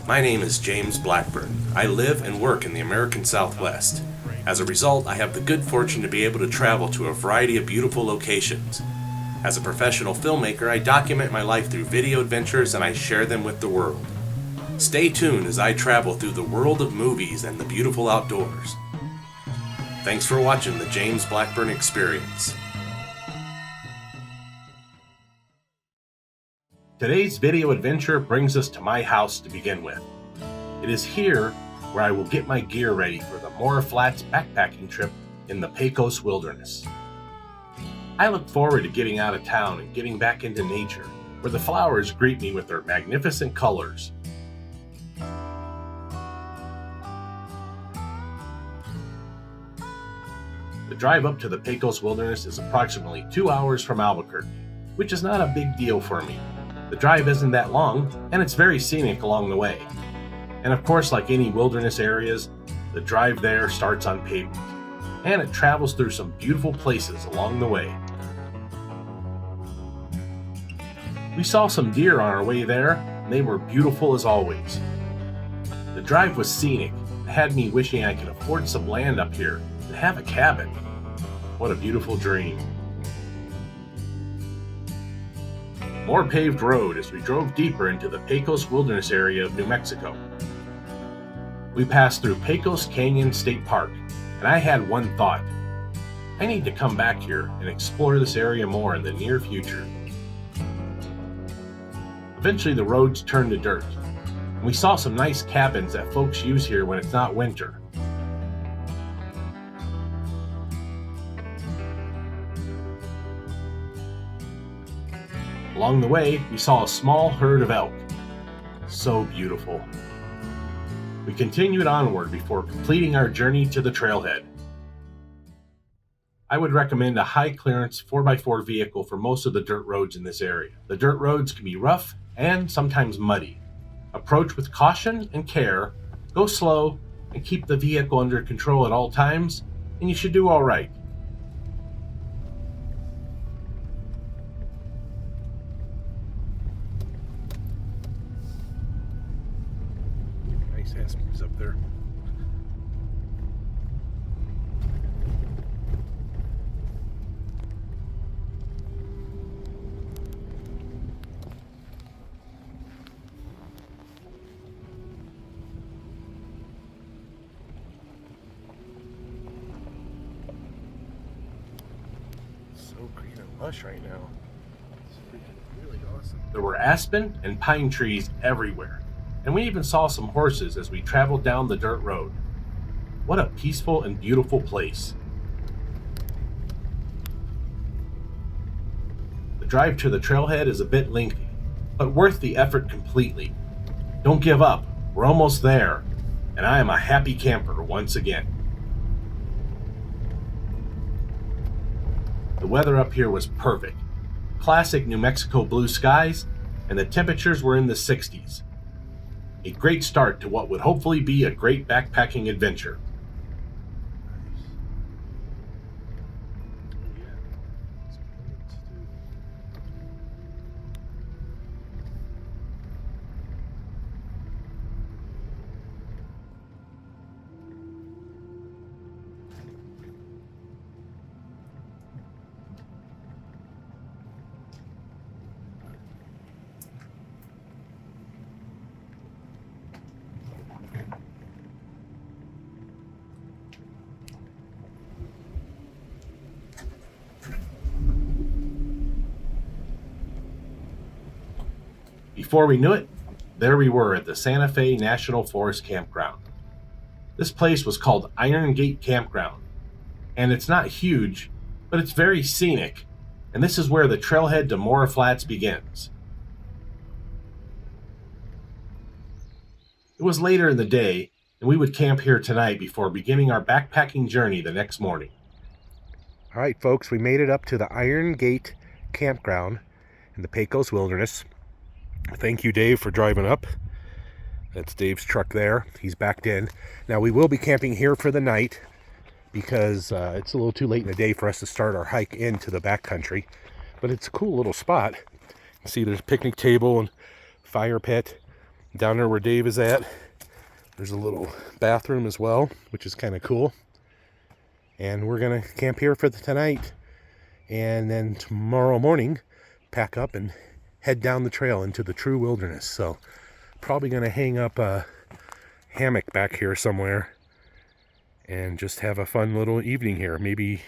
My name is James Blackburn. I live and work in the American Southwest. As a result, I have the good fortune to be able to travel to a variety of beautiful locations. As a professional filmmaker, I document my life through video adventures and I share them with the world. Stay tuned as I travel through the world of movies and the beautiful outdoors. Thanks for watching the James Blackburn Experience. Today's video adventure brings us to my house to begin with. It is here where I will get my gear ready for the Mora Flats backpacking trip in the Pecos wilderness. I look forward to getting out of town and getting back into nature, where the flowers greet me with their magnificent colors. The drive up to the Pecos wilderness is approximately 2 hours from Albuquerque, which is not a big deal for me. The drive isn't that long, and it's very scenic along the way. And of course, like any wilderness areas, the drive there starts on pavement, and it travels through some beautiful places along the way. We saw some deer on our way there, and they were beautiful as always. The drive was scenic and had me wishing I could afford some land up here and have a cabin. What a beautiful dream. More paved road as we drove deeper into the Pecos Wilderness area of New Mexico. We passed through Pecos Canyon State Park, and I had one thought. I need to come back here and explore this area more in the near future. Eventually the roads turned to dirt, and we saw some nice cabins that folks use here when it's not winter. Along the way, we saw a small herd of elk. So beautiful. We continued onward before completing our journey to the trailhead. I would recommend a high-clearance 4x4 vehicle for most of the dirt roads in this area. The dirt roads can be rough and sometimes muddy. Approach with caution and care, go slow, and keep the vehicle under control at all times, and you should do all right. Nice aspens up there. So green and lush right now. It's freaking really awesome. There were aspen and pine trees everywhere, and we even saw some horses as we traveled down the dirt road. What a peaceful and beautiful place. The drive to the trailhead is a bit lengthy, but worth the effort completely. Don't give up, we're almost there, and I am a happy camper once again. The weather up here was perfect. Classic New Mexico blue skies, and the temperatures were in the 60s. A great start to what would hopefully be a great backpacking adventure. Before we knew it, there we were at the Santa Fe National Forest Campground. This place was called Iron Gate Campground, and it's not huge, but it's very scenic, and this is where the trailhead to Mora Flats begins. It was later in the day, and we would camp here tonight before beginning our backpacking journey the next morning. All right, folks, we made it up to the Iron Gate Campground in the Pecos Wilderness. Thank you, Dave, for driving up. That's Dave's truck there. He's backed in. Now, we will be camping here for the night because it's a little too late in the day for us to start our hike into the backcountry. But it's a cool little spot. See, there's a picnic table and fire pit. Down there where Dave is at, there's a little bathroom as well, which is kind of cool. And we're gonna camp here for tonight, and then tomorrow morning pack up and head down the trail into the true wilderness. So probably gonna hang up a hammock back here somewhere and just have a fun little evening here. Maybe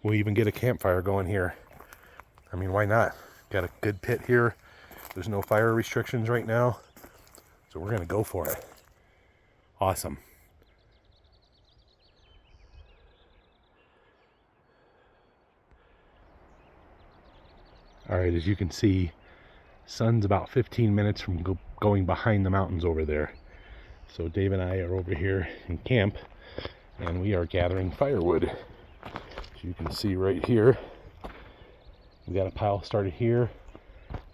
we'll even get a campfire going here. I mean, why not? Got a good pit here. There's no fire restrictions right now, so we're gonna go for it. Awesome. All right, as you can see, sun's about 15 minutes from going behind the mountains over there. So Dave and I are over here in camp, and we are gathering firewood. As you can see right here, we got a pile started here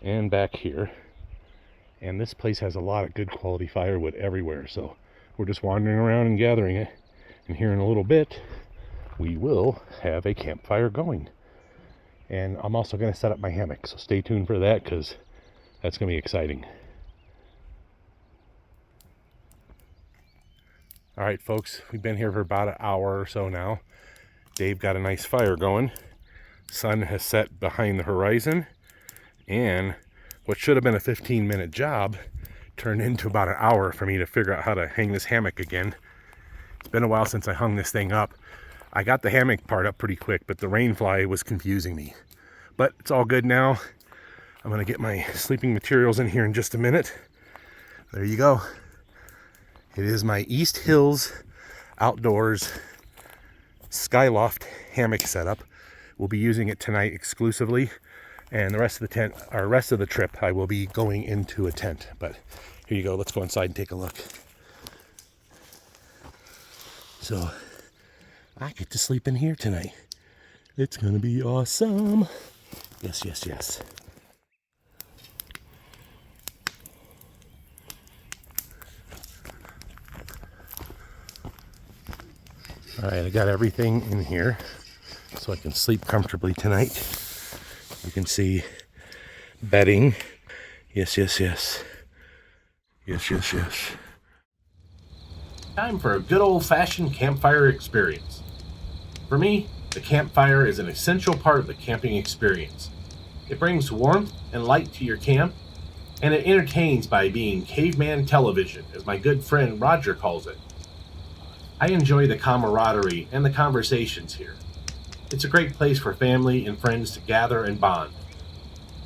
and back here. And this place has a lot of good quality firewood everywhere. So we're just wandering around and gathering it. And here in a little bit, we will have a campfire going. And I'm also going to set up my hammock, so stay tuned for that, because that's going to be exciting. All right, folks, we've been here for about an hour or so now. Dave got a nice fire going. Sun has set behind the horizon, and what should have been a 15-minute job turned into about an hour for me to figure out how to hang this hammock again. It's been a while since I hung this thing up. I got the hammock part up pretty quick, but the rain fly was confusing me. But it's all good now. I'm gonna get my sleeping materials in here in just a minute. There you go. It is my East Hills Outdoors Skyloft hammock setup. We'll be using it tonight exclusively, and the rest of the trip I will be going into a tent. But here you go. Let's go inside and take a look. So I get to sleep in here tonight. It's gonna be awesome. Yes, yes, yes. All right, I got everything in here so I can sleep comfortably tonight. You can see bedding. Yes, yes, yes. Yes, yes, yes. Time for a good old-fashioned campfire experience. For me, the campfire is an essential part of the camping experience. It brings warmth and light to your camp, and it entertains by being caveman television, as my good friend Roger calls it. I enjoy the camaraderie and the conversations here. It's a great place for family and friends to gather and bond.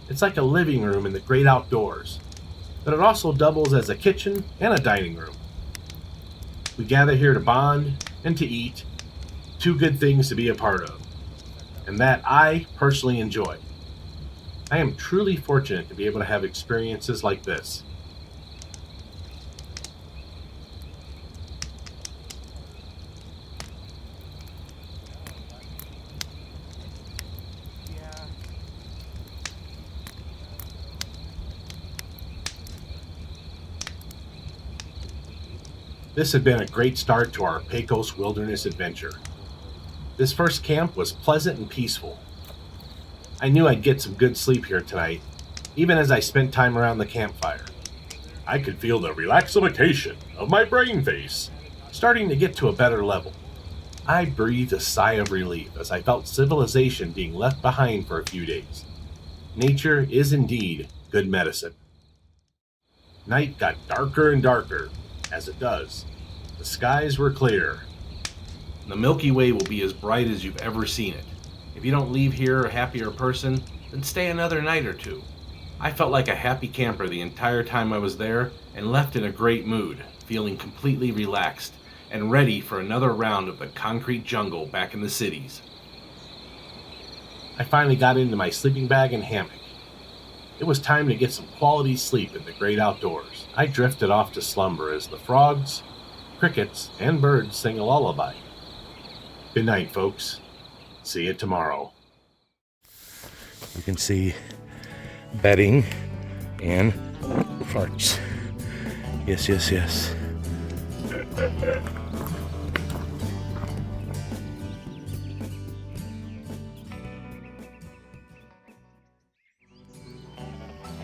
It's like a living room in the great outdoors, but it also doubles as a kitchen and a dining room. We gather here to bond and to eat, two good things to be a part of, and that I personally enjoy. I am truly fortunate to be able to have experiences like this. This had been a great start to our Pecos wilderness adventure. This first camp was pleasant and peaceful. I knew I'd get some good sleep here tonight, even as I spent time around the campfire. I could feel the relaxification of my brain face starting to get to a better level. I breathed a sigh of relief as I felt civilization being left behind for a few days. Nature is indeed good medicine. Night got darker and darker, as it does. The skies were clear. The Milky Way will be as bright as you've ever seen it. If you don't leave here a happier person, then stay another night or two. I felt like a happy camper the entire time I was there, and left in a great mood, feeling completely relaxed and ready for another round of the concrete jungle back in the cities. I finally got into my sleeping bag and hammock. It was time to get some quality sleep in the great outdoors. I drifted off to slumber as the frogs, crickets, and birds sang a lullaby. Good night, folks. See you tomorrow. You can see bedding and farts. Yes, yes, yes.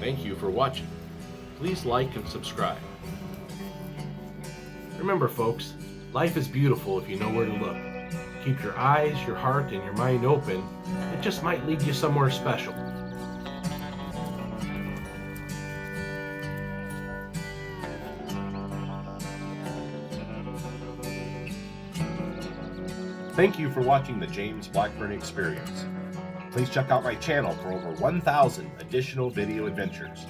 Thank you for watching. Please like and subscribe. Remember folks, life is beautiful if you know where to look. Keep your eyes, your heart, and your mind open. It just might lead you somewhere special. Thank you for watching the James Blackburn Experience. Please check out my channel for over 1,000 additional video adventures.